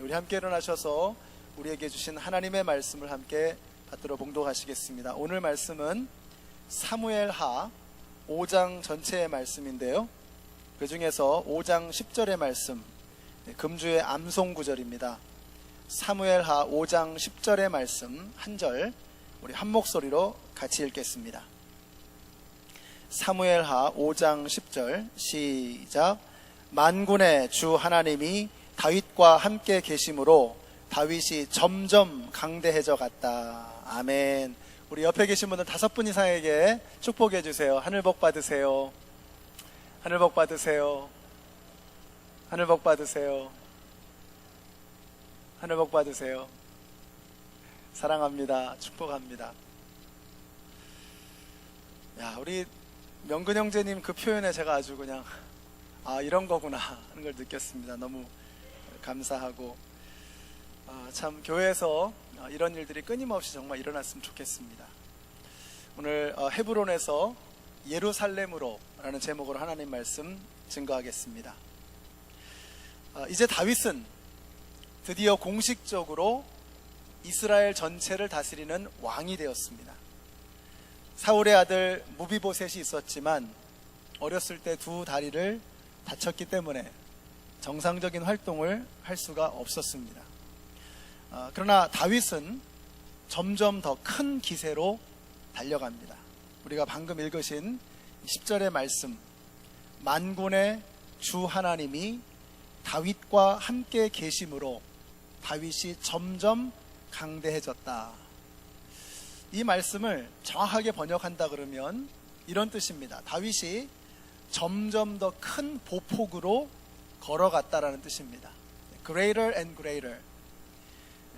우리 함께 일어나셔서 우리에게 주신 하나님의 말씀을 함께 받들어 봉독하시겠습니다. 오늘 말씀은 사무엘하 5장 전체의 말씀인데요, 그 중에서 5장 10절의 말씀, 금주의 암송 구절입니다. 사무엘하 5장 10절의 말씀 한 절 우리 한 목소리로 같이 읽겠습니다. 사무엘하 5장 10절 시작. 만군의 주 하나님이 다윗과 함께 계심으로 다윗이 점점 강대해져 갔다. 아멘. 우리 옆에 계신 분들 5분 이상에게 축복해 주세요. 하늘 복 받으세요. 하늘 복 받으세요. 하늘 복 받으세요. 하늘 복 받으세요. 사랑합니다. 축복합니다. 야, 우리 명근 형제님 그 표현에 제가 아주 그냥 이런 거구나 하는 걸 느꼈습니다. 너무 감사하고 참 교회에서 이런 일들이 끊임없이 정말 일어났으면 좋겠습니다. 오늘 헤브론에서 예루살렘으로 라는 제목으로 하나님 말씀 증거하겠습니다. 이제 다윗은 드디어 공식적으로 이스라엘 전체를 다스리는 왕이 되었습니다. 사울의 아들 무비보셋이 있었지만 어렸을 때 두 다리를 다쳤기 때문에 정상적인 활동을 할 수가 없었습니다. 그러나 다윗은 점점 더 큰 기세로 달려갑니다. 우리가 방금 읽으신 10절의 말씀, 만군의 주 하나님이 다윗과 함께 계심으로 다윗이 점점 강대해졌다. 이 말씀을 정확하게 번역한다 그러면 이런 뜻입니다. 다윗이 점점 더 큰 보폭으로 걸어갔다라는 뜻입니다. Greater and greater.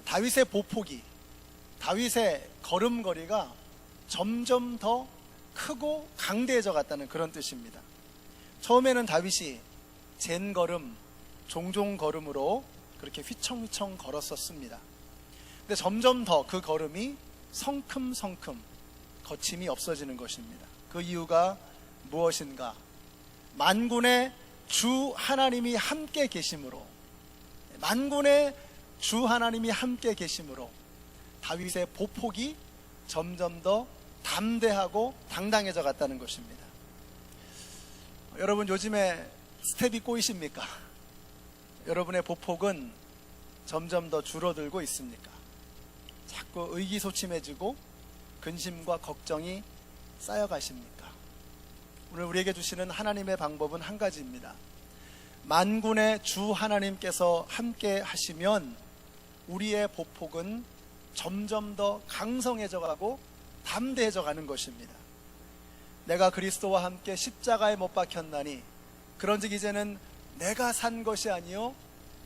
다윗의 보폭이, 다윗의 걸음걸이가 점점 더 크고 강대해져 갔다는 그런 뜻입니다. 처음에는 다윗이 젠걸음, 종종걸음으로 그렇게 휘청휘청 걸었었습니다. 근데 점점 더 그 걸음이 성큼성큼 거침이 없어지는 것입니다. 그 이유가 무엇인가? 만군의 주 하나님이 함께 계심으로, 만군의 주 하나님이 함께 계심으로 다윗의 보폭이 점점 더 담대하고 당당해져 갔다는 것입니다. 여러분, 요즘에 스텝이 꼬이십니까? 여러분의 보폭은 점점 더 줄어들고 있습니까? 자꾸 의기소침해지고 근심과 걱정이 쌓여가십니까? 오늘 우리에게 주시는 하나님의 방법은 한 가지입니다. 만군의 주 하나님께서 함께 하시면 우리의 보폭은 점점 더 강성해져 가고 담대해져 가는 것입니다. 내가 그리스도와 함께 십자가에 못 박혔나니 그런즉 이제는 내가 산 것이 아니요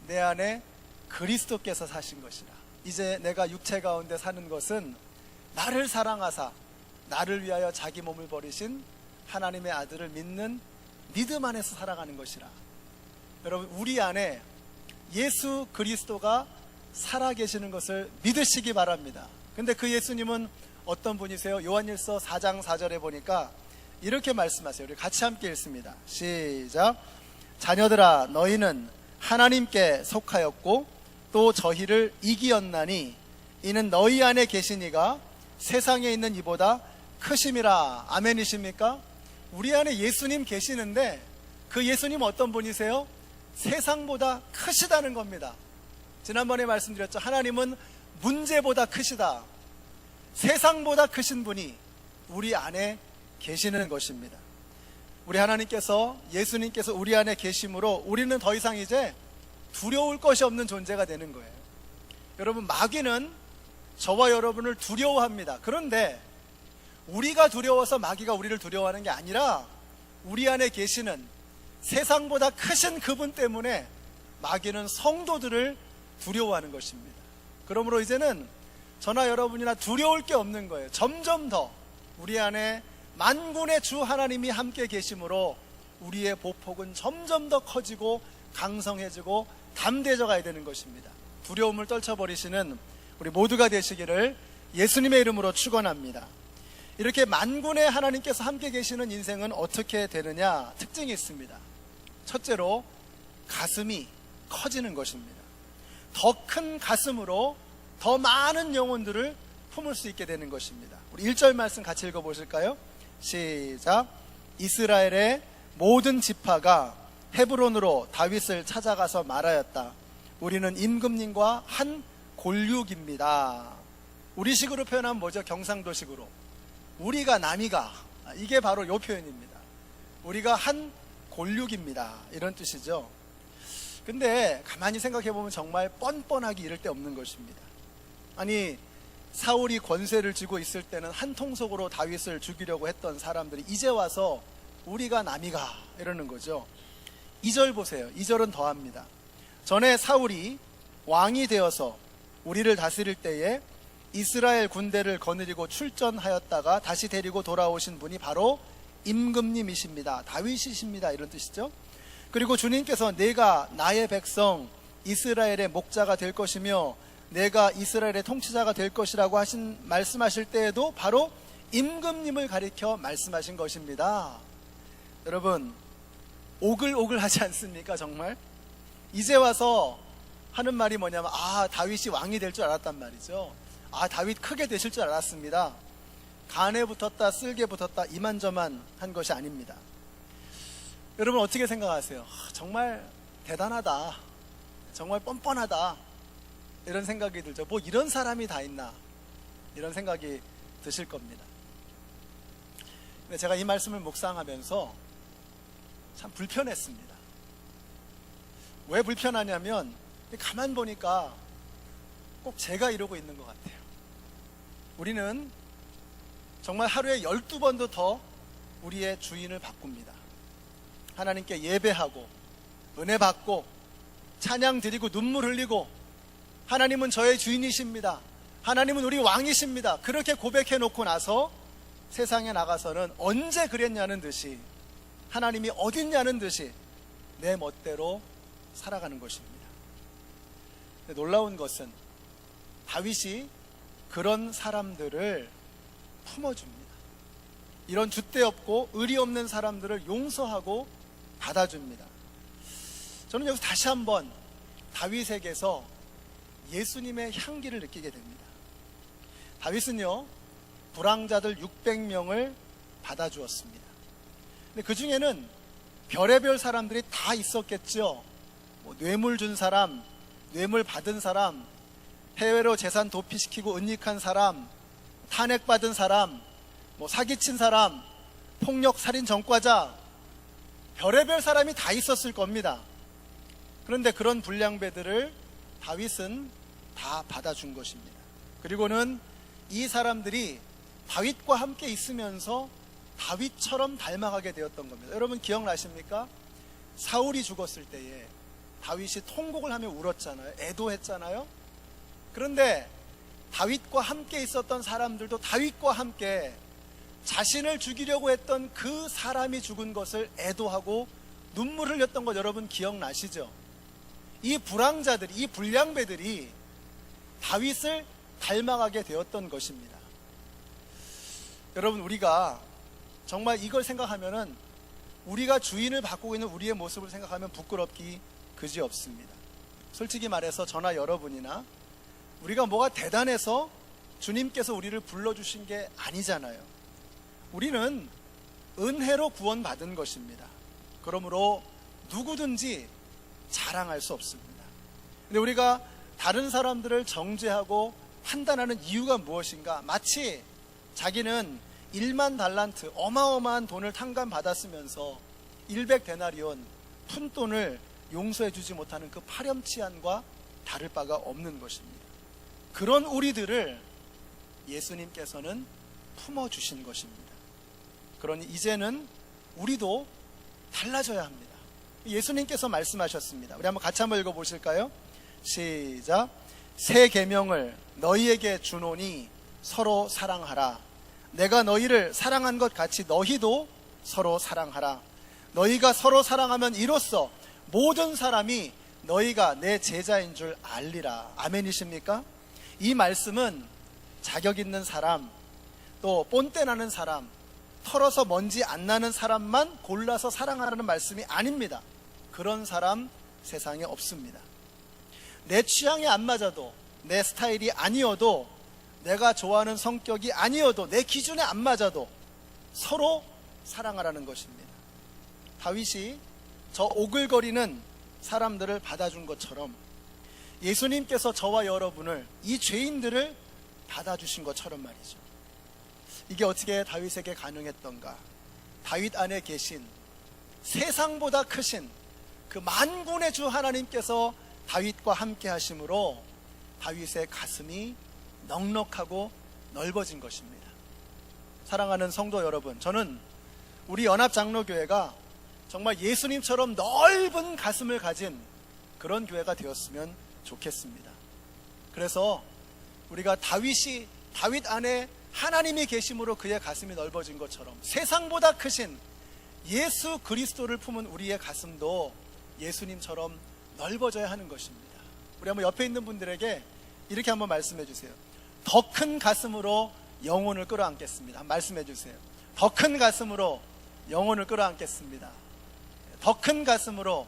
내 안에 그리스도께서 사신 것이라. 이제 내가 육체 가운데 사는 것은 나를 사랑하사 나를 위하여 자기 몸을 버리신 하나님의 아들을 믿는 믿음 안에서 살아가는 것이라. 여러분, 우리 안에 예수 그리스도가 살아계시는 것을 믿으시기 바랍니다. 근데 그 예수님은 어떤 분이세요? 요한일서 4장 4절에 보니까 이렇게 말씀하세요. 우리 같이 함께 읽습니다. 시작. 자녀들아, 너희는 하나님께 속하였고 또 저희를 이기었나니 이는 너희 안에 계신 이가 세상에 있는 이보다 크심이라. 아멘이십니까? 우리 안에 예수님 계시는데 그 예수님 어떤 분이세요? 세상보다 크시다는 겁니다. 지난번에 말씀드렸죠. 하나님은 문제보다 크시다. 세상보다 크신 분이 우리 안에 계시는 것입니다. 우리 하나님께서, 예수님께서 우리 안에 계심으로 우리는 더 이상 이제 두려울 것이 없는 존재가 되는 거예요. 여러분, 마귀는 저와 여러분을 두려워합니다. 그런데 우리가 두려워서 마귀가 우리를 두려워하는 게 아니라 우리 안에 계시는 세상보다 크신 그분 때문에 마귀는 성도들을 두려워하는 것입니다. 그러므로 이제는 저나 여러분이나 두려울 게 없는 거예요. 점점 더 우리 안에 만군의 주 하나님이 함께 계심으로 우리의 보폭은 점점 더 커지고 강성해지고 담대해져 가야 되는 것입니다. 두려움을 떨쳐버리시는 우리 모두가 되시기를 예수님의 이름으로 축원합니다. 이렇게 만군의 하나님께서 함께 계시는 인생은 어떻게 되느냐? 특징이 있습니다. 첫째로 가슴이 커지는 것입니다. 더 큰 가슴으로 더 많은 영혼들을 품을 수 있게 되는 것입니다. 우리 1절 말씀 같이 읽어보실까요? 시작. 이스라엘의 모든 지파가 헤브론으로 다윗을 찾아가서 말하였다. 우리는 임금님과 한 골육입니다. 우리식으로 표현하면 뭐죠? 경상도식으로 우리가 남이가, 이게 바로 요 표현입니다. 우리가 한 골육입니다, 이런 뜻이죠. 근데 가만히 생각해보면 정말 뻔뻔하기 이를 데 없는 것입니다. 아니, 사울이 권세를 쥐고 있을 때는 한 통속으로 다윗을 죽이려고 했던 사람들이 이제 와서 우리가 남이가 이러는 거죠. 2절 보세요. 2절은 더합니다. 전에 사울이 왕이 되어서 우리를 다스릴 때에 이스라엘 군대를 거느리고 출전하였다가 다시 데리고 돌아오신 분이 바로 임금님이십니다. 다윗이십니다. 이런 뜻이죠. 그리고 주님께서 내가 나의 백성 이스라엘의 목자가 될 것이며 내가 이스라엘의 통치자가 될 것이라고 말씀하실 때에도 바로 임금님을 가리켜 말씀하신 것입니다. 여러분, 오글오글하지 않습니까? 정말 이제 와서 하는 말이 뭐냐면, 다윗이 왕이 될 줄 알았단 말이죠. 다윗 크게 되실 줄 알았습니다. 간에 붙었다 쓸개 붙었다 이만저만 한 것이 아닙니다. 여러분 어떻게 생각하세요? 정말 대단하다, 정말 뻔뻔하다, 이런 생각이 들죠. 뭐 이런 사람이 다 있나, 이런 생각이 드실 겁니다. 근데 제가 이 말씀을 묵상하면서 참 불편했습니다. 왜 불편하냐면 가만 보니까 꼭 제가 이러고 있는 것 같아요. 우리는 정말 하루에 12번도 더 우리의 주인을 바꿉니다. 하나님께 예배하고 은혜 받고 찬양 드리고 눈물 흘리고 하나님은 저의 주인이십니다, 하나님은 우리 왕이십니다, 그렇게 고백해 놓고 나서 세상에 나가서는 언제 그랬냐는 듯이, 하나님이 어딨냐는 듯이 내 멋대로 살아가는 것입니다. 놀라운 것은 다윗이 그런 사람들을 품어줍니다. 이런 줏대 없고 의리 없는 사람들을 용서하고 받아줍니다. 저는 여기서 다시 한번 다윗에게서 예수님의 향기를 느끼게 됩니다. 다윗은요, 불황자들 600명을 받아주었습니다. 근데 그 중에는 별의별 사람들이 다 있었겠죠. 뇌물 준 사람, 뇌물 받은 사람, 해외로 재산 도피시키고 은닉한 사람, 탄핵받은 사람, 사기친 사람, 폭력 살인 전과자, 별의별 사람이 다 있었을 겁니다. 그런데 그런 불량배들을 다윗은 다 받아준 것입니다. 그리고는 이 사람들이 다윗과 함께 있으면서 다윗처럼 닮아가게 되었던 겁니다. 여러분 기억나십니까? 사울이 죽었을 때에 다윗이 통곡을 하며 울었잖아요. 애도했잖아요. 그런데 다윗과 함께 있었던 사람들도 다윗과 함께 자신을 죽이려고 했던 그 사람이 죽은 것을 애도하고 눈물 흘렸던 것 여러분 기억나시죠? 이 불황자들이, 이 불량배들이 다윗을 닮아가게 되었던 것입니다. 여러분, 우리가 정말 이걸 생각하면은, 우리가 주인을 바꾸고 있는 우리의 모습을 생각하면 부끄럽기 그지없습니다. 솔직히 말해서 저나 여러분이나 우리가 뭐가 대단해서 주님께서 우리를 불러주신 게 아니잖아요. 우리는 은혜로 구원받은 것입니다. 그러므로 누구든지 자랑할 수 없습니다. 근데 우리가 다른 사람들을 정죄하고 판단하는 이유가 무엇인가? 마치 자기는 1만 달란트, 어마어마한 돈을 탕감받았으면서 100데나리온, 푼돈을 용서해주지 못하는 그 파렴치한과 다를 바가 없는 것입니다. 그런 우리들을 예수님께서는 품어주신 것입니다. 그러니 이제는 우리도 달라져야 합니다. 예수님께서 말씀하셨습니다. 우리 한번 같이 한번 읽어보실까요? 시작. 새 계명을 너희에게 주노니 서로 사랑하라. 내가 너희를 사랑한 것 같이 너희도 서로 사랑하라. 너희가 서로 사랑하면 이로써 모든 사람이 너희가 내 제자인 줄 알리라. 아멘이십니까? 이 말씀은 자격 있는 사람, 또 본때 나는 사람, 털어서 먼지 안 나는 사람만 골라서 사랑하라는 말씀이 아닙니다. 그런 사람 세상에 없습니다. 내 취향이 안 맞아도, 내 스타일이 아니어도, 내가 좋아하는 성격이 아니어도, 내 기준에 안 맞아도 서로 사랑하라는 것입니다. 다윗이 저 오글거리는 사람들을 받아준 것처럼 예수님께서 저와 여러분을, 이 죄인들을 받아주신 것처럼 말이죠. 이게 어떻게 다윗에게 가능했던가? 다윗 안에 계신 세상보다 크신 그 만군의 주 하나님께서 다윗과 함께 하심으로 다윗의 가슴이 넉넉하고 넓어진 것입니다. 사랑하는 성도 여러분, 저는 우리 연합장로교회가 정말 예수님처럼 넓은 가슴을 가진 그런 교회가 되었으면 좋겠습니다. 그래서 우리가 다윗 안에 하나님이 계심으로 그의 가슴이 넓어진 것처럼 세상보다 크신 예수 그리스도를 품은 우리의 가슴도 예수님처럼 넓어져야 하는 것입니다. 우리 한번 옆에 있는 분들에게 이렇게 한번 말씀해 주세요. 더 큰 가슴으로 영혼을 끌어안겠습니다. 말씀해 주세요. 더 큰 가슴으로 영혼을 끌어안겠습니다. 더 큰 가슴으로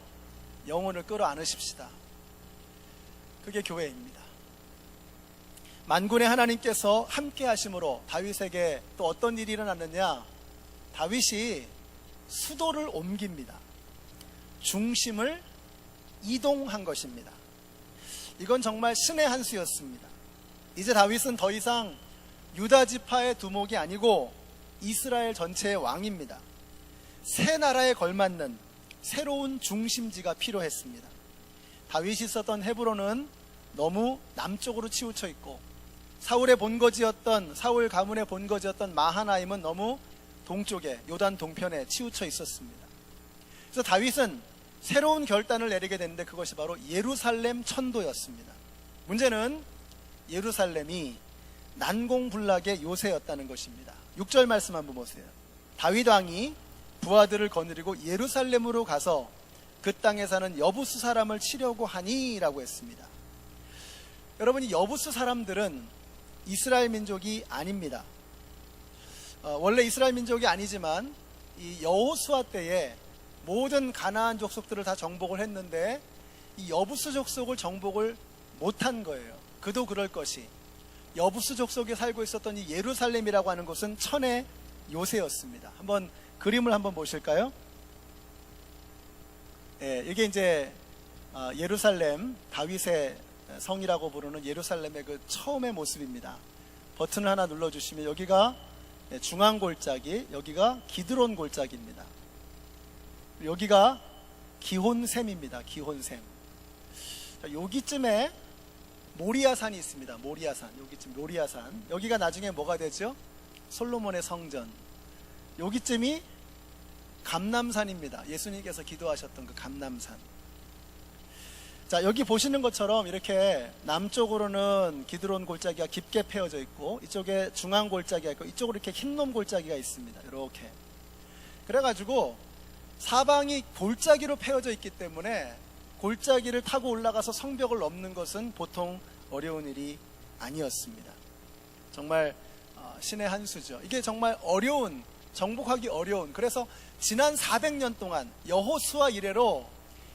영혼을 끌어안으십시다. 그게 교회입니다. 만군의 하나님께서 함께 하심으로 다윗에게 또 어떤 일이 일어났느냐? 다윗이 수도를 옮깁니다. 중심을 이동한 것입니다. 이건 정말 신의 한 수였습니다. 이제 다윗은 더 이상 유다 지파의 두목이 아니고 이스라엘 전체의 왕입니다. 새 나라에 걸맞는 새로운 중심지가 필요했습니다. 다윗이 있었던 헤브론은 너무 남쪽으로 치우쳐 있고, 사울 가문의 본거지였던 마하나임은 너무 동쪽에, 요단 동편에 치우쳐 있었습니다. 그래서 다윗은 새로운 결단을 내리게 됐는데 그것이 바로 예루살렘 천도였습니다. 문제는 예루살렘이 난공불락의 요새였다는 것입니다. 6절 말씀 한번 보세요. 다윗 왕이 부하들을 거느리고 예루살렘으로 가서 그 땅에 사는 여부수 사람을 치려고 하니 라고 했습니다. 여러분, 이 여부수 사람들은 이스라엘 민족이 아닙니다. 원래 이스라엘 민족이 아니지만 이 여호수아 때에 모든 가나안 족속들을 다 정복을 했는데 이 여부수 족속을 정복을 못한 거예요. 그도 그럴 것이, 여부수 족속이 살고 있었던 이 예루살렘이라고 하는 곳은 천의 요새였습니다. 한번 그림을 한번 보실까요? 이게 이제 예루살렘, 다윗의 성이라고 부르는 예루살렘의 그 처음의 모습입니다. 버튼을 하나 눌러주시면 여기가 중앙 골짜기, 여기가 기드론 골짜기입니다. 여기가 기혼샘입니다. 기혼샘. 여기쯤에 모리아산이 있습니다. 모리아산, 여기쯤 모리아산. 여기가 나중에 뭐가 되죠? 솔로몬의 성전. 여기쯤이 감람산입니다. 예수님께서 기도하셨던 그 감람산. 자, 여기 보시는 것처럼 이렇게 남쪽으로는 기드론 골짜기가 깊게 패어져 있고, 이쪽에 중앙 골짜기가 있고, 이쪽으로 이렇게 흰놈 골짜기가 있습니다. 이렇게. 그래가지고 사방이 골짜기로 패어져 있기 때문에 골짜기를 타고 올라가서 성벽을 넘는 것은 보통 어려운 일이 아니었습니다. 정말 신의 한 수죠. 이게 정말 어려운, 정복하기 어려운, 그래서 지난 400년 동안 여호수아 이래로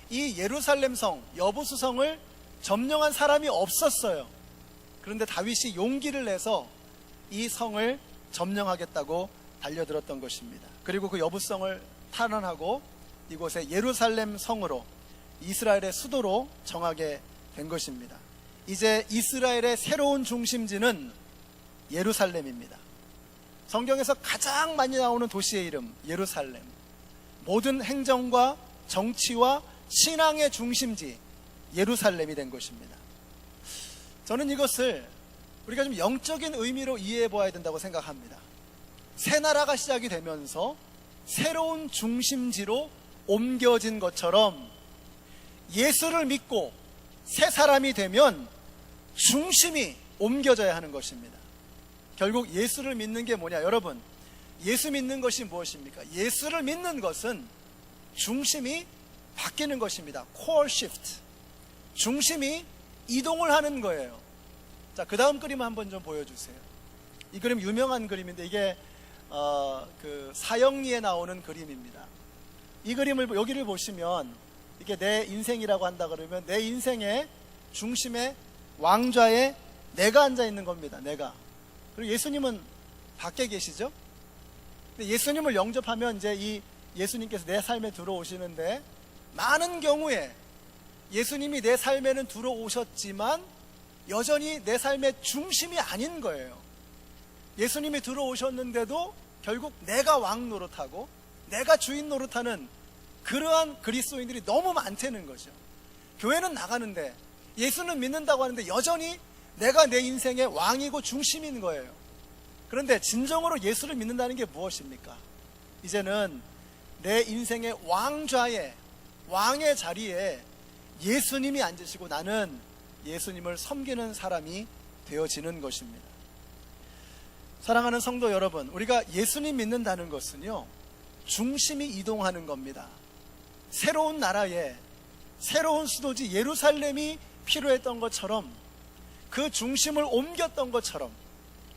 이 예루살렘 성, 여부수 성을 점령한 사람이 없었어요. 그런데 다윗이 용기를 내서 이 성을 점령하겠다고 달려들었던 것입니다. 그리고 그 여부성을 탈환하고 이곳에 예루살렘 성으로, 이스라엘의 수도로 정하게 된 것입니다. 이제 이스라엘의 새로운 중심지는 예루살렘입니다. 성경에서 가장 많이 나오는 도시의 이름 예루살렘. 모든 행정과 정치와 신앙의 중심지 예루살렘이 된 것입니다. 저는 이것을 우리가 좀 영적인 의미로 이해해 보아야 된다고 생각합니다. 새 나라가 시작이 되면서 새로운 중심지로 옮겨진 것처럼 예수를 믿고 새 사람이 되면 중심이 옮겨져야 하는 것입니다. 결국 예수를 믿는 게 뭐냐? 여러분, 예수 믿는 것이 무엇입니까? 예수를 믿는 것은 중심이 바뀌는 것입니다. core shift. 중심이 이동을 하는 거예요. 자, 그 다음 그림 한번 좀 보여주세요. 이 그림 유명한 그림인데 이게 그 사형리에 나오는 그림입니다. 이 그림을, 여기를 보시면 이게 내 인생이라고 한다 그러면 내 인생의 중심의 왕좌에 내가 앉아 있는 겁니다. 내가. 그리고 예수님은 밖에 계시죠? 근데 예수님을 영접하면 이제 이 예수님께서 내 삶에 들어오시는데, 많은 경우에 예수님이 내 삶에는 들어오셨지만 여전히 내 삶의 중심이 아닌 거예요. 예수님이 들어오셨는데도 결국 내가 왕 노릇하고 내가 주인 노릇하는 그러한 그리스도인들이 너무 많다는 거죠. 교회는 나가는데, 예수는 믿는다고 하는데 여전히 내가 내 인생의 왕이고 중심인 거예요. 그런데 진정으로 예수를 믿는다는 게 무엇입니까? 이제는 내 인생의 왕좌에, 왕의 자리에 예수님이 앉으시고 나는 예수님을 섬기는 사람이 되어지는 것입니다. 사랑하는 성도 여러분, 우리가 예수님 믿는다는 것은요, 중심이 이동하는 겁니다. 새로운 나라에 새로운 수도지 예루살렘이 필요했던 것처럼, 그 중심을 옮겼던 것처럼,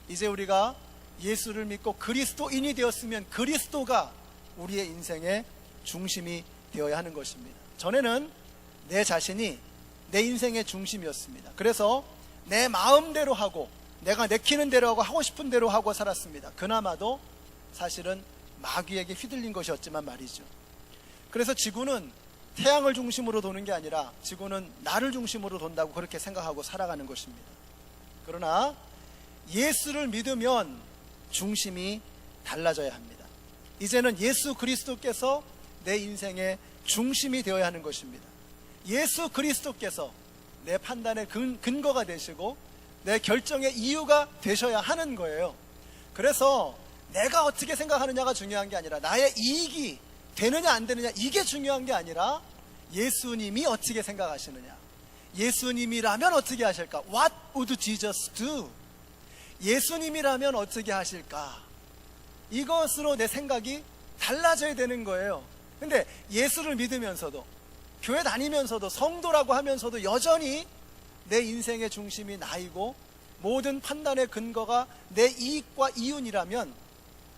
이제 우리가 예수를 믿고 그리스도인이 되었으면 그리스도가 우리의 인생의 중심이 되어야 하는 것입니다. 전에는 내 자신이 내 인생의 중심이었습니다. 그래서 내 마음대로 하고 내가 내키는 대로 하고 싶은 대로 하고 살았습니다. 그나마도 사실은 마귀에게 휘둘린 것이었지만 말이죠. 그래서 지구는 태양을 중심으로 도는 게 아니라 지구는 나를 중심으로 돈다고 그렇게 생각하고 살아가는 것입니다. 그러나 예수를 믿으면 중심이 달라져야 합니다. 이제는 예수 그리스도께서 내 인생의 중심이 되어야 하는 것입니다. 예수 그리스도께서 내 판단의 근거가 되시고 내 결정의 이유가 되셔야 하는 거예요. 그래서 내가 어떻게 생각하느냐가 중요한 게 아니라, 나의 이익이 되느냐 안 되느냐 이게 중요한 게 아니라, 예수님이 어떻게 생각하시느냐, 예수님이라면 어떻게 하실까? What would Jesus do? 예수님이라면 어떻게 하실까? 이것으로 내 생각이 달라져야 되는 거예요. 근데 예수를 믿으면서도, 교회 다니면서도, 성도라고 하면서도 여전히 내 인생의 중심이 나이고 모든 판단의 근거가 내 이익과 이윤이라면,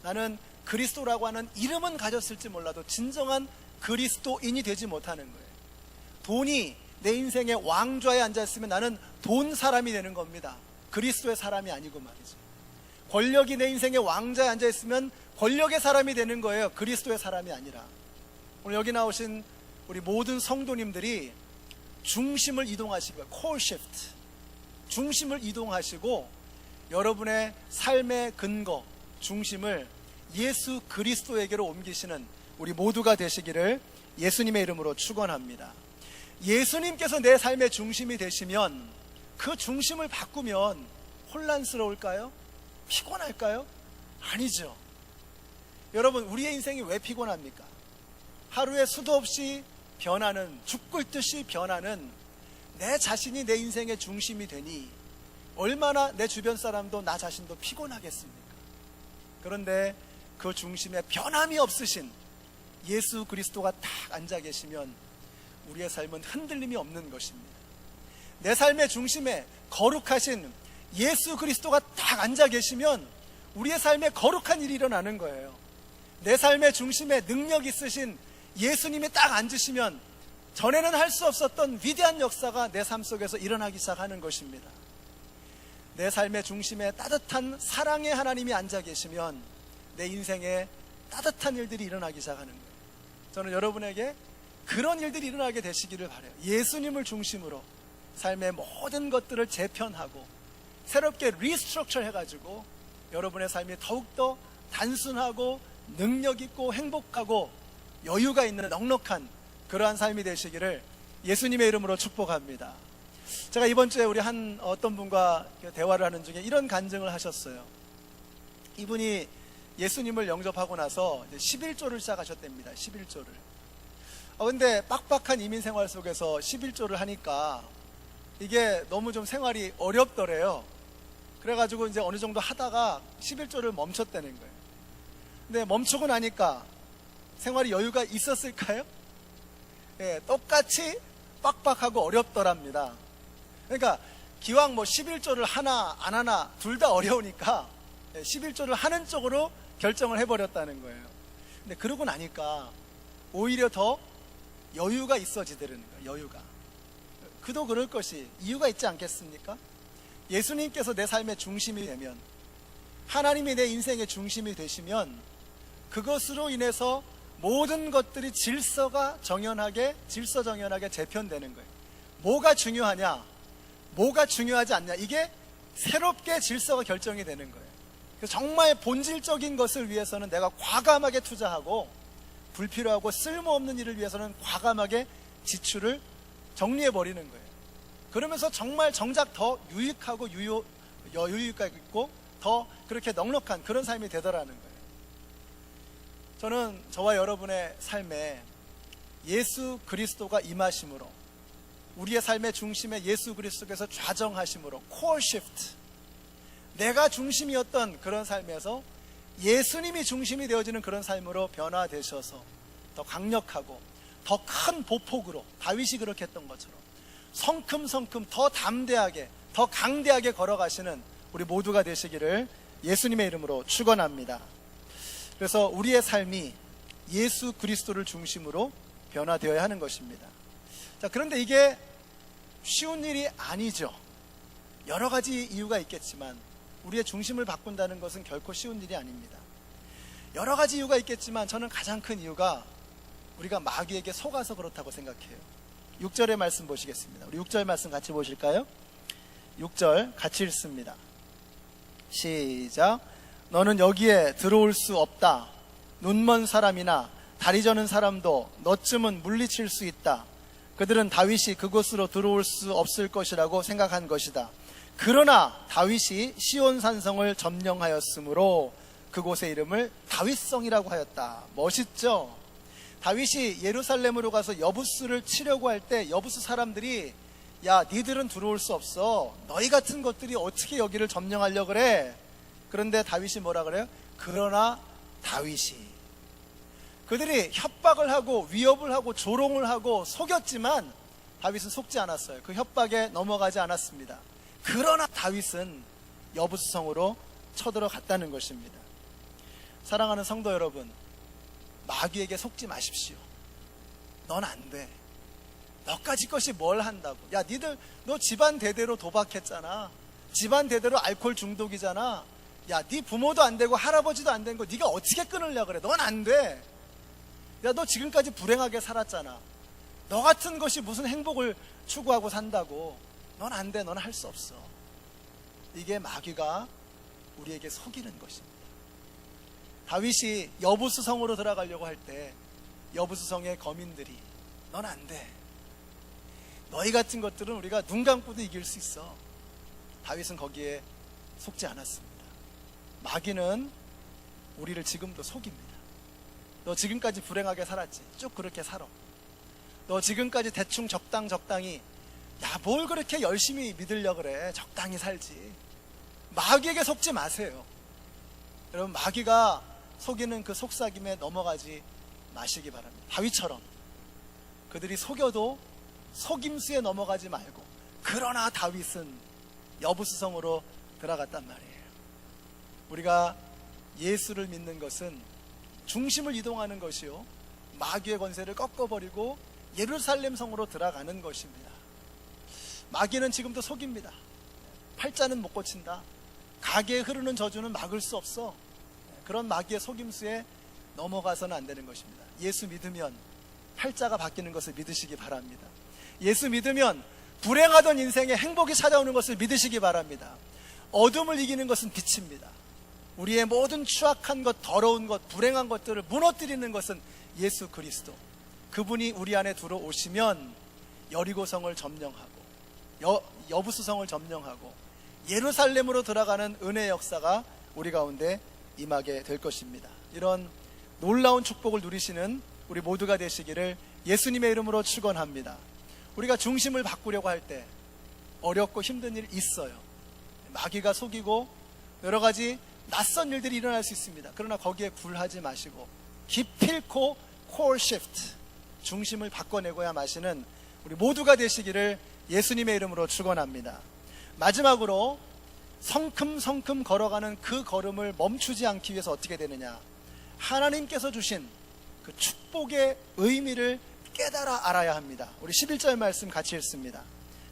나는 그리스도라고 하는 이름은 가졌을지 몰라도 진정한 그리스도인이 되지 못하는 거예요. 돈이 내 인생의 왕좌에 앉아있으면 나는 돈 사람이 되는 겁니다. 그리스도의 사람이 아니고 말이죠. 권력이 내 인생의 왕좌에 앉아있으면 권력의 사람이 되는 거예요. 그리스도의 사람이 아니라. 오늘 여기 나오신 우리 모든 성도님들이 중심을 이동하시고, core shift, 중심을 이동하시고 여러분의 삶의 근거, 중심을 예수 그리스도에게로 옮기시는 우리 모두가 되시기를 예수님의 이름으로 축원합니다. 예수님께서 내 삶의 중심이 되시면, 그 중심을 바꾸면 혼란스러울까요? 피곤할까요? 아니죠. 여러분, 우리의 인생이 왜 피곤합니까? 하루에 수도 없이 변하는, 죽을 듯이 변하는 내 자신이 내 인생의 중심이 되니 얼마나 내 주변 사람도 나 자신도 피곤하겠습니까? 그런데 그 중심에 변함이 없으신 예수 그리스도가 딱 앉아 계시면 우리의 삶은 흔들림이 없는 것입니다. 내 삶의 중심에 거룩하신 예수 그리스도가 딱 앉아 계시면 우리의 삶에 거룩한 일이 일어나는 거예요. 내 삶의 중심에 능력 있으신 예수님이 딱 앉으시면 전에는 할 수 없었던 위대한 역사가 내 삶 속에서 일어나기 시작하는 것입니다. 내 삶의 중심에 따뜻한 사랑의 하나님이 앉아 계시면 내 인생에 따뜻한 일들이 일어나기 시작하는 거예요. 저는 여러분에게 그런 일들이 일어나게 되시기를 바라요. 예수님을 중심으로 삶의 모든 것들을 재편하고 새롭게 리스트럭처 해가지고 여러분의 삶이 더욱더 단순하고 능력 있고 행복하고 여유가 있는 넉넉한 그러한 삶이 되시기를 예수님의 이름으로 축복합니다. 제가 이번 주에 우리 어떤 분과 대화를 하는 중에 이런 간증을 하셨어요. 이분이 예수님을 영접하고 나서 11조를 시작하셨답니다. 11조를. 근데 빡빡한 이민 생활 속에서 11조를 하니까 이게 너무 좀 생활이 어렵더래요. 그래가지고 이제 어느 정도 하다가 11조를 멈췄다는 거예요. 근데 멈추고 나니까 생활이 여유가 있었을까요? 예, 똑같이 빡빡하고 어렵더랍니다. 그러니까 기왕 11조를 하나 안 하나 둘 다 어려우니까 11조를 하는 쪽으로 결정을 해버렸다는 거예요. 근데 그러고 나니까 오히려 더 여유가 있어지더라는 거예요. 여유가. 그도 그럴 것이 이유가 있지 않겠습니까? 예수님께서 내 삶의 중심이 되면, 하나님이 내 인생의 중심이 되시면 그것으로 인해서 모든 것들이 질서정연하게 재편되는 거예요. 뭐가 중요하냐, 뭐가 중요하지 않냐, 이게 새롭게 질서가 결정이 되는 거예요. 그래서 정말 본질적인 것을 위해서는 내가 과감하게 투자하고, 불필요하고 쓸모없는 일을 위해서는 과감하게 지출을 정리해버리는 거예요. 그러면서 정말 정작 더 유익하고 여유가 있고 더 그렇게 넉넉한 그런 삶이 되더라는 거예요. 저는 저와 여러분의 삶에 예수 그리스도가 임하심으로, 우리의 삶의 중심에 예수 그리스도께서 좌정하심으로, 코어 시프트, 내가 중심이었던 그런 삶에서 예수님이 중심이 되어지는 그런 삶으로 변화되셔서 더 강력하고 더 큰 보폭으로, 다윗이 그렇게 했던 것처럼 성큼성큼 더 담대하게, 더 강대하게 걸어가시는 우리 모두가 되시기를 예수님의 이름으로 축원합니다. 그래서 우리의 삶이 예수 그리스도를 중심으로 변화되어야 하는 것입니다. 자, 그런데 이게 쉬운 일이 아니죠. 여러 가지 이유가 있겠지만 우리의 중심을 바꾼다는 것은 결코 쉬운 일이 아닙니다. 여러 가지 이유가 있겠지만 저는 가장 큰 이유가 우리가 마귀에게 속아서 그렇다고 생각해요. 6절의 말씀 보시겠습니다. 우리 6절 말씀 같이 보실까요? 6절 같이 읽습니다. 시작. 너는 여기에 들어올 수 없다. 눈먼 사람이나 다리 저는 사람도 너쯤은 물리칠 수 있다. 그들은 다윗이 그곳으로 들어올 수 없을 것이라고 생각한 것이다. 그러나 다윗이 시온 산성을 점령하였으므로 그곳의 이름을 다윗성이라고 하였다. 멋있죠? 다윗이 예루살렘으로 가서 여부스를 치려고 할 때 여부스 사람들이, 야, 니들은 들어올 수 없어. 너희 같은 것들이 어떻게 여기를 점령하려고 그래? 그런데 다윗이 뭐라 그래요? 그러나 다윗이. 그들이 협박을 하고 위협을 하고 조롱을 하고 속였지만 다윗은 속지 않았어요. 그 협박에 넘어가지 않았습니다. 그러나 다윗은 여부스성으로 쳐들어갔다는 것입니다. 사랑하는 성도 여러분, 마귀에게 속지 마십시오. 넌 안 돼. 너까지 것이 뭘 한다고. 야, 니들 너 집안 대대로 도박했잖아. 집안 대대로 알코올 중독이잖아. 야, 네 부모도 안 되고 할아버지도 안 된 거 네가 어떻게 끊으려고 그래. 넌 안 돼. 야, 너 지금까지 불행하게 살았잖아. 너 같은 것이 무슨 행복을 추구하고 산다고. 넌 안 돼. 넌 할 수 없어. 이게 마귀가 우리에게 속이는 것입니다. 다윗이 여부스 성으로 들어가려고 할 때 여부스 성의 거민들이, 넌 안 돼. 너희 같은 것들은 우리가 눈 감고도 이길 수 있어. 다윗은 거기에 속지 않았습니다. 마귀는 우리를 지금도 속입니다. 너 지금까지 불행하게 살았지? 쭉 그렇게 살아. 너 지금까지 대충 적당히, 야, 뭘 그렇게 열심히 믿으려고 그래. 적당히 살지. 마귀에게 속지 마세요. 여러분, 마귀가 속이는 그 속삭임에 넘어가지 마시기 바랍니다. 다윗처럼 그들이 속여도 속임수에 넘어가지 말고, 그러나 다윗은 여부스성으로 들어갔단 말이에요. 우리가 예수를 믿는 것은 중심을 이동하는 것이요, 마귀의 권세를 꺾어버리고 예루살렘 성으로 들어가는 것입니다. 마귀는 지금도 속입니다. 팔자는 못 고친다. 가게에 흐르는 저주는 막을 수 없어. 그런 마귀의 속임수에 넘어가서는 안 되는 것입니다. 예수 믿으면 팔자가 바뀌는 것을 믿으시기 바랍니다. 예수 믿으면 불행하던 인생에 행복이 찾아오는 것을 믿으시기 바랍니다. 어둠을 이기는 것은 빛입니다. 우리의 모든 추악한 것, 더러운 것, 불행한 것들을 무너뜨리는 것은 예수 그리스도. 그분이 우리 안에 들어오시면 여리고성을 점령하고 여부스성을 점령하고 예루살렘으로 들어가는 은혜의 역사가 우리 가운데 임하게 될 것입니다. 이런 놀라운 축복을 누리시는 우리 모두가 되시기를 예수님의 이름으로 축원합니다. 우리가 중심을 바꾸려고 할 때 어렵고 힘든 일 있어요. 마귀가 속이고 여러 가지 낯선 일들이 일어날 수 있습니다. 그러나 거기에 굴하지 마시고 기필코 core shift, 중심을 바꿔내고야 마시는 우리 모두가 되시기를 예수님의 이름으로 축원합니다. 마지막으로 성큼성큼 걸어가는 그 걸음을 멈추지 않기 위해서 어떻게 되느냐, 하나님께서 주신 그 축복의 의미를 깨달아 알아야 합니다. 우리 11절 말씀 같이 읽습니다.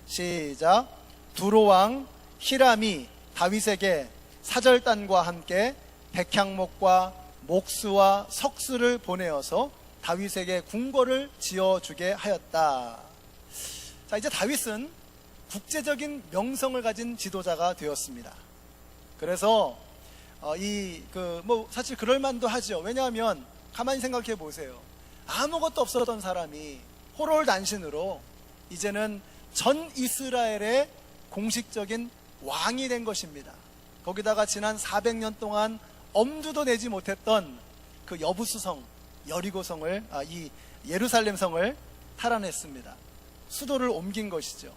시작. 두로왕 히람이 다윗에게 사절단과 함께 백향목과 목수와 석수를 보내어서 다윗에게 궁궐을 지어주게 하였다. 자, 이제 다윗은 국제적인 명성을 가진 지도자가 되었습니다. 그래서 사실 그럴 만도 하죠. 왜냐하면 가만히 생각해 보세요. 아무것도 없었던 사람이 호롤단신으로 이제는 전 이스라엘의 공식적인 왕이 된 것입니다. 거기다가 지난 400년 동안 엄두도 내지 못했던 그 여부수성, 여리고성을, 이 예루살렘 성을 탈환했습니다. 수도를 옮긴 것이죠.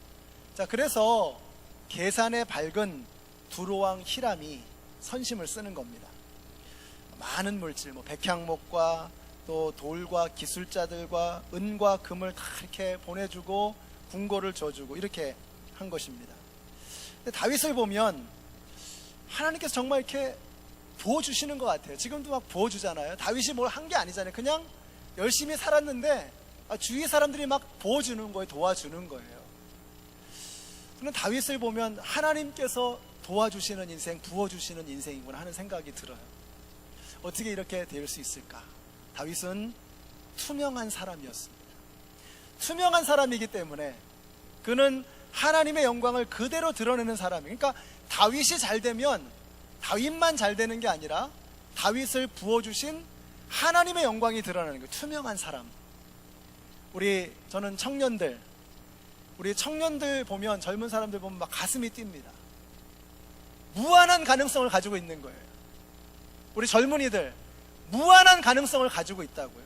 자, 그래서 계산에 밝은 두로왕 히람이 선심을 쓰는 겁니다. 많은 물질, 백향목과 또 돌과 기술자들과 은과 금을 다 이렇게 보내주고 궁궐을 줘주고 이렇게 한 것입니다. 근데 다윗을 보면 하나님께서 정말 이렇게 부어주시는 것 같아요. 지금도 막 부어주잖아요. 다윗이 뭘 한 게 아니잖아요. 그냥 열심히 살았는데 주위 사람들이 막 부어주는 거예요. 도와주는 거예요. 저는 다윗을 보면 하나님께서 도와주시는 인생, 부어주시는 인생이구나 하는 생각이 들어요. 어떻게 이렇게 될 수 있을까? 다윗은 투명한 사람이었습니다. 투명한 사람이기 때문에 그는 하나님의 영광을 그대로 드러내는 사람이에요. 그러니까 다윗이 잘 되면 다윗만 잘 되는 게 아니라 다윗을 부어주신 하나님의 영광이 드러나는 거예요. 투명한 사람. 저는 우리 청년들 보면, 젊은 사람들 보면 막 가슴이 뜁니다. 무한한 가능성을 가지고 있는 거예요. 우리 젊은이들 무한한 가능성을 가지고 있다고요.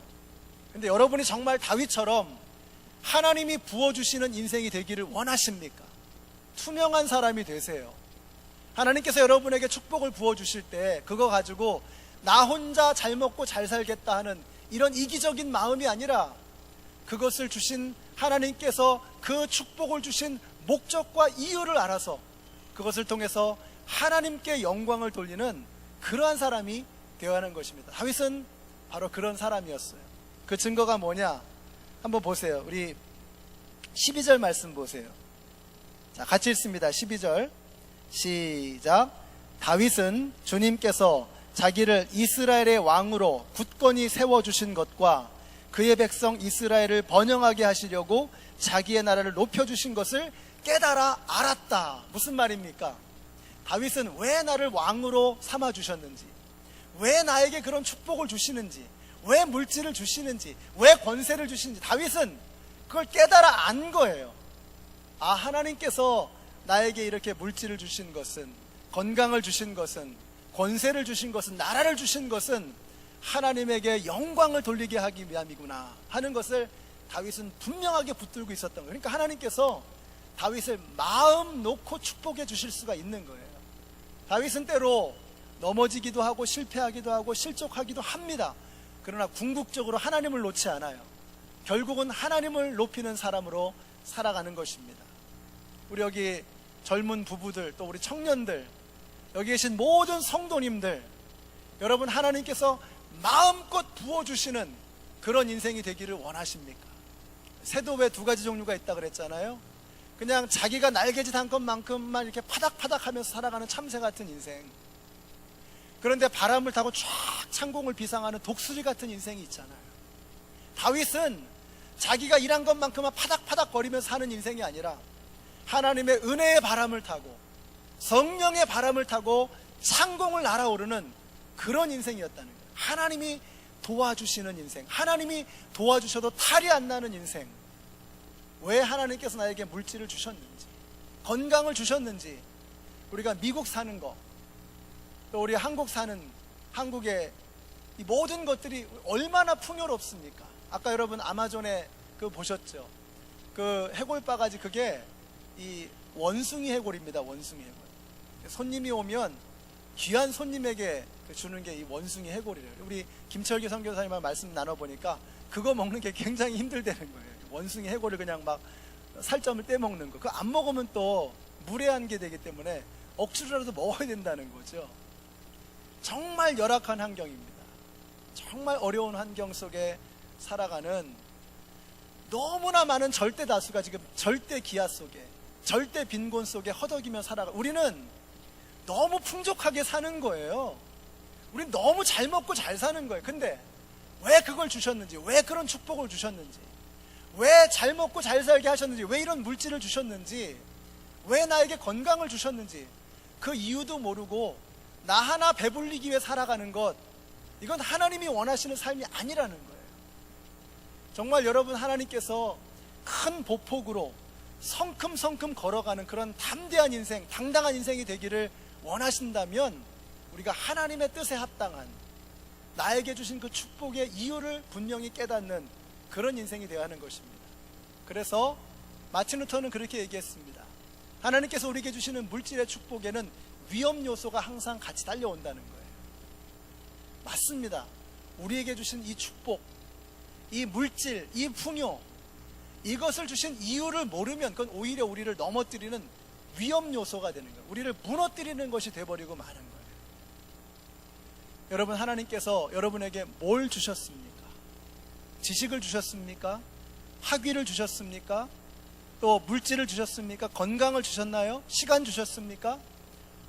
근데 여러분이 정말 다윗처럼 하나님이 부어주시는 인생이 되기를 원하십니까? 투명한 사람이 되세요. 하나님께서 여러분에게 축복을 부어주실 때 그거 가지고 나 혼자 잘 먹고 잘 살겠다 하는 이런 이기적인 마음이 아니라 그것을 주신 하나님께서 그 축복을 주신 목적과 이유를 알아서 그것을 통해서 하나님께 영광을 돌리는 그러한 사람이 되어야 하는 것입니다. 다윗은 바로 그런 사람이었어요. 그 증거가 뭐냐? 한번 보세요. 우리 12절 말씀 보세요. 자, 같이 읽습니다. 12절 시작. 다윗은 주님께서 자기를 이스라엘의 왕으로 굳건히 세워주신 것과 그의 백성 이스라엘을 번영하게 하시려고 자기의 나라를 높여주신 것을 깨달아 알았다. 무슨 말입니까? 다윗은 왜 나를 왕으로 삼아주셨는지, 왜 나에게 그런 축복을 주시는지, 왜 물질을 주시는지, 왜 권세를 주시는지 다윗은 그걸 깨달아 안 거예요. 하나님께서 나에게 이렇게 물질을 주신 것은, 건강을 주신 것은, 권세를 주신 것은, 나라를 주신 것은 하나님에게 영광을 돌리게 하기 위함이구나 하는 것을 다윗은 분명하게 붙들고 있었던 거예요. 그러니까 하나님께서 다윗을 마음 놓고 축복해 주실 수가 있는 거예요. 다윗은 때로 넘어지기도 하고 실패하기도 하고 실족하기도 합니다. 그러나 궁극적으로 하나님을 놓지 않아요. 결국은 하나님을 높이는 사람으로 살아가는 것입니다. 우리 여기 젊은 부부들, 또 우리 청년들, 여기 계신 모든 성도님들, 여러분 하나님께서 마음껏 부어주시는 그런 인생이 되기를 원하십니까? 새도 왜 두 가지 종류가 있다 그랬잖아요. 그냥 자기가 날개짓 한 것만큼만 이렇게 파닥파닥 하면서 살아가는 참새 같은 인생, 그런데 바람을 타고 쫙 창공을 비상하는 독수리 같은 인생이 있잖아요. 다윗은 자기가 일한 것만큼만 파닥파닥 거리면서 사는 인생이 아니라 하나님의 은혜의 바람을 타고 성령의 바람을 타고 창공을 날아오르는 그런 인생이었다는 거예요. 하나님이 도와주시는 인생, 하나님이 도와주셔도 탈이 안 나는 인생. 왜 하나님께서 나에게 물질을 주셨는지, 건강을 주셨는지, 우리가 미국 사는 거, 또 우리 한국 사는, 한국의 이 모든 것들이 얼마나 풍요롭습니까? 아까 여러분 아마존에 보셨죠? 그 해골바가지, 그게 이 원숭이 해골입니다. 원숭이 해골. 손님이 오면 귀한 손님에게 주는 게 이 원숭이 해골이래요. 우리 김철기 선교사님과 말씀 나눠보니까 그거 먹는 게 굉장히 힘들다는 거예요. 원숭이 해골을 그냥 막 살점을 떼먹는 거. 그거 안 먹으면 또 무례한 게 되기 때문에 억지로라도 먹어야 된다는 거죠. 정말 열악한 환경입니다. 정말 어려운 환경 속에 살아가는 너무나 많은 절대 다수가 지금 절대 기아 속에 절대 빈곤 속에 허덕이며 살아가. 우리는 너무 풍족하게 사는 거예요. 우리는 너무 잘 먹고 잘 사는 거예요. 근데 왜 그걸 주셨는지, 왜 그런 축복을 주셨는지, 왜 잘 먹고 잘 살게 하셨는지, 왜 이런 물질을 주셨는지, 왜 나에게 건강을 주셨는지 그 이유도 모르고 나 하나 배불리기 위해 살아가는 것, 이건 하나님이 원하시는 삶이 아니라는 거예요. 정말 여러분, 하나님께서 큰 보폭으로 성큼성큼 걸어가는 그런 담대한 인생, 당당한 인생이 되기를 원하신다면 우리가 하나님의 뜻에 합당한, 나에게 주신 그 축복의 이유를 분명히 깨닫는 그런 인생이 되어야 하는 것입니다. 그래서 마틴 루터는 그렇게 얘기했습니다. 하나님께서 우리에게 주시는 물질의 축복에는 위험 요소가 항상 같이 달려온다는 거예요. 맞습니다. 우리에게 주신 이 축복, 이 물질, 이 풍요, 이것을 주신 이유를 모르면 그건 오히려 우리를 넘어뜨리는 위험 요소가 되는 거예요. 우리를 무너뜨리는 것이 돼버리고 마는 거예요. 여러분, 하나님께서 여러분에게 뭘 주셨습니까? 지식을 주셨습니까? 학위를 주셨습니까? 또 물질을 주셨습니까? 건강을 주셨나요? 시간 주셨습니까?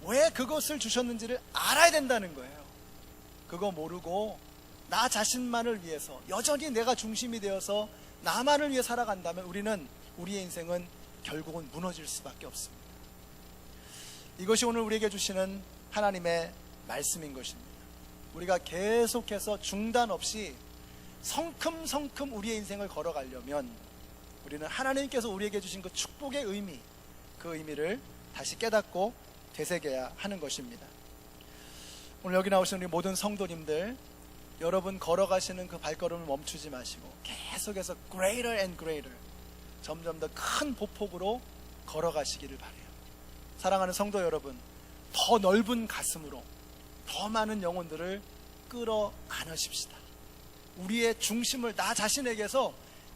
왜 그것을 주셨는지를 알아야 된다는 거예요. 그거 모르고 나 자신만을 위해서, 여전히 내가 중심이 되어서 나만을 위해 살아간다면 우리의 인생은 결국은 무너질 수밖에 없습니다. 이것이 오늘 우리에게 주시는 하나님의 말씀인 것입니다. 우리가 계속해서 중단 없이 성큼성큼 우리의 인생을 걸어가려면 우리는 하나님께서 우리에게 주신 그 축복의 의미, 그 의미를 다시 깨닫고 되새겨야 하는 것입니다. 오늘 여기 나오신 우리 모든 성도님들, 여러분 걸어가시는 그 발걸음을 멈추지 마시고 계속해서 greater and greater, 점점 더 큰 보폭으로 걸어가시기를 바라요. 사랑하는 성도 여러분, 더 넓은 가슴으로 더 많은 영혼들을 끌어 안으십시다. 우리의 중심을 나 자신에게서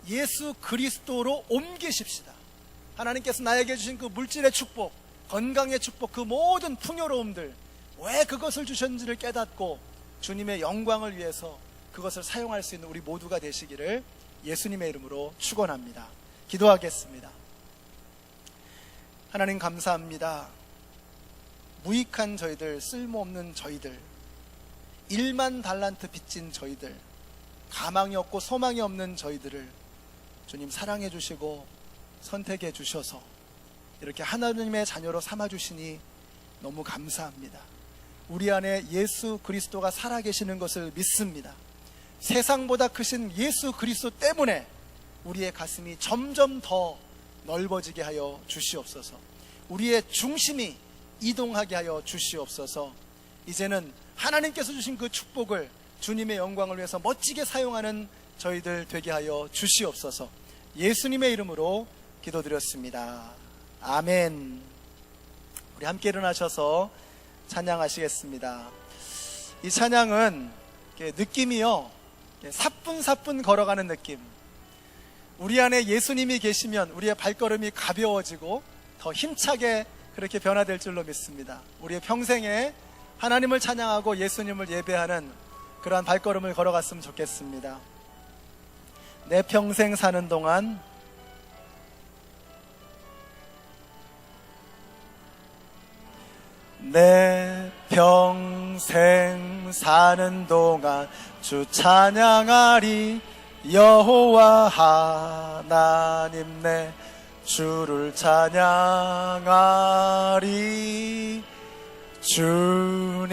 예수 그리스도로 옮기십시다. 하나님께서 나에게 주신 그 물질의 축복, 건강의 축복, 그 모든 풍요로움들, 왜 그것을 주셨는지를 깨닫고 주님의 영광을 위해서 그것을 사용할 수 있는 우리 모두가 되시기를 예수님의 이름으로 축원합니다. 기도하겠습니다. 하나님, 감사합니다. 무익한 저희들, 쓸모없는 저희들, 1만 달란트 빚진 저희들, 가망이 없고 소망이 없는 저희들을 주님 사랑해 주시고 선택해 주셔서 이렇게 하나님의 자녀로 삼아 주시니 너무 감사합니다. 우리 안에 예수 그리스도가 살아계시는 것을 믿습니다. 세상보다 크신 예수 그리스도 때문에 우리의 가슴이 점점 더 넓어지게 하여 주시옵소서. 우리의 중심이 이동하게 하여 주시옵소서. 이제는 하나님께서 주신 그 축복을 주님의 영광을 위해서 멋지게 사용하는 저희들 되게 하여 주시옵소서. 예수님의 이름으로 기도드렸습니다. 아멘. 우리 함께 일어나셔서 찬양하시겠습니다. 이 찬양은 느낌이요, 사뿐사뿐 걸어가는 느낌. 우리 안에 예수님이 계시면 우리의 발걸음이 가벼워지고 더 힘차게 그렇게 변화될 줄로 믿습니다. 우리의 평생에 하나님을 찬양하고 예수님을 예배하는 그러한 발걸음을 걸어갔으면 좋겠습니다. 내 평생 사는 동안 내 평생 사는 동안 주 찬양하리. 여호와 하나님 내 주를 찬양하리. 주님을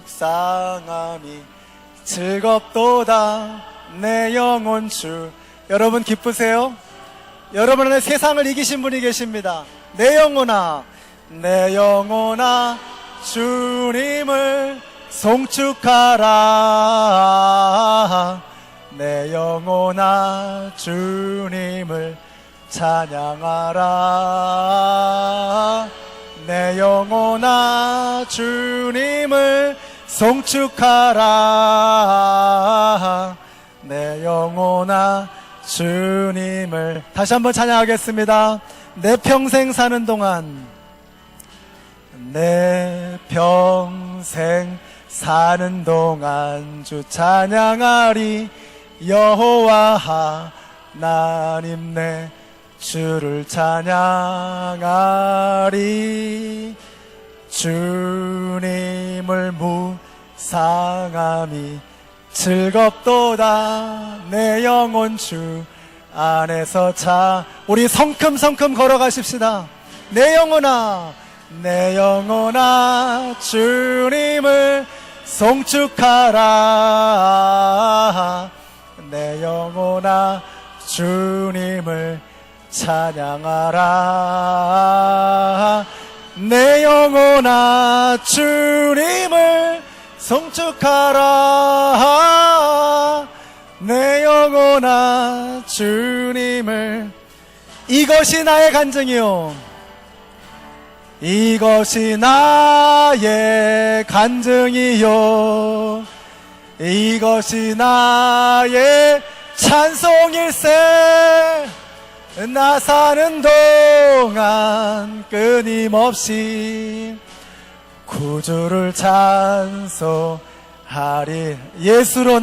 묵상함이 즐겁도다 내 영혼 주. 여러분 기쁘세요? 여러분 안에 세상을 이기신 분이 계십니다. 내 영혼아, 내 영혼아 주님을 송축하라. 내 영혼아 주님을 찬양하라. 내 영혼아 주님을 송축하라. 내 영혼아 주님을. 다시 한번 찬양하겠습니다. 내 평생 사는 동안, 내 평생 사는 동안 주 찬양하리. 여호와 하나님 내 주를 찬양하리. 주님을 묵상함이 즐겁도다. 내 영혼 주 안에서 우리 성큼성큼 걸어가십시다. 내 영혼아, 내 영혼아, 주님을 송축하라. 내 영혼아, 주님을 찬양하라. 내 영혼아, 주님을 송축하라. 내 영혼아, 주님을. 이것이 나의 간증이요, 이것이 나의 간증이요, 이것이 나의 찬송일세. 나 사는 동안 끊임없이 구주를 찬송하리. 예수로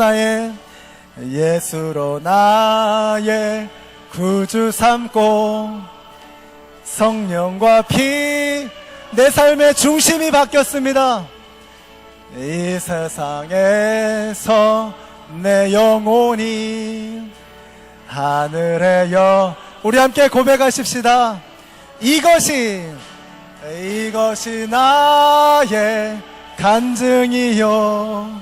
나의 구주 삼고 성령과 피, 내 삶의 중심이 바뀌었습니다. 이 세상에서 내 영혼이 하늘에 우리 함께 고백하십시다. 이것이 나의 간증이요,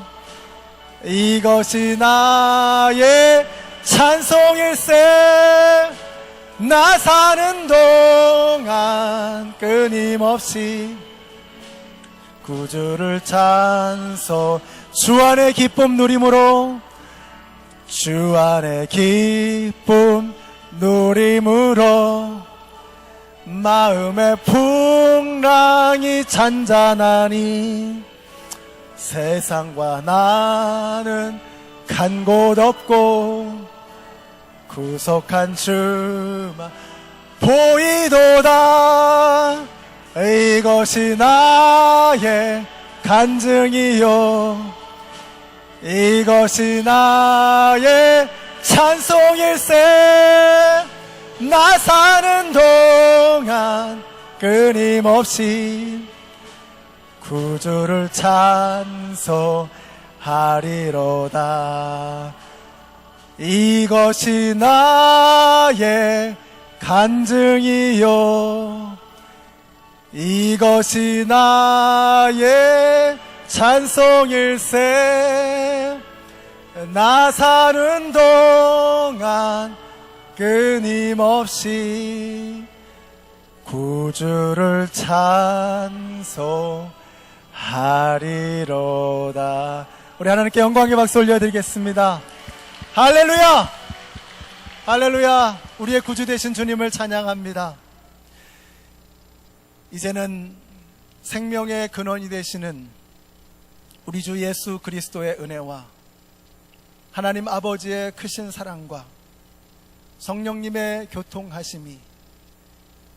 이것이 나의 찬송일세. 나 사는 동안 끊임없이 구주를 찬송. 주 안의 기쁨 누림으로, 주 안의 기쁨 누림으로 마음의 풍랑이 잔잔하니 세상과 나는 간 곳 없고 구속한 주만 보이도다. 이것이 나의 간증이요, 이것이 나의 찬송일세. 나 사는 동안 끊임없이 구주를 찬송하리로다. 이것이 나의 간증이요, 이것이 나의 찬송일세. 나 사는 동안 끊임없이 구주를 찬송하리로다. 우리 하나님께 영광의 박수 올려드리겠습니다. 할렐루야! 할렐루야! 우리의 구주 되신 주님을 찬양합니다. 이제는 생명의 근원이 되시는 우리 주 예수 그리스도의 은혜와 하나님 아버지의 크신 사랑과 성령님의 교통하심이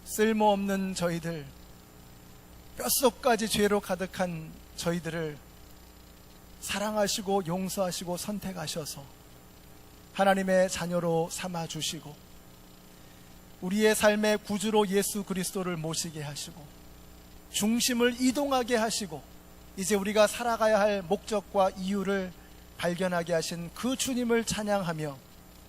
쓸모없는 저희들, 뼛속까지 죄로 가득한 저희들을 사랑하시고 용서하시고 선택하셔서 하나님의 자녀로 삼아주시고 우리의 삶의 구주로 예수 그리스도를 모시게 하시고 중심을 이동하게 하시고 이제 우리가 살아가야 할 목적과 이유를 발견하게 하신 그 주님을 찬양하며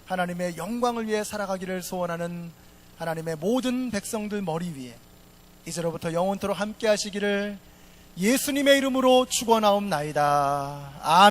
하나님의 영광을 위해 살아가기를 소원하는 하나님의 모든 백성들 머리 위에 이제로부터 영원토록 함께 하시기를 예수님의 이름으로 축원하옵나이다. 아멘.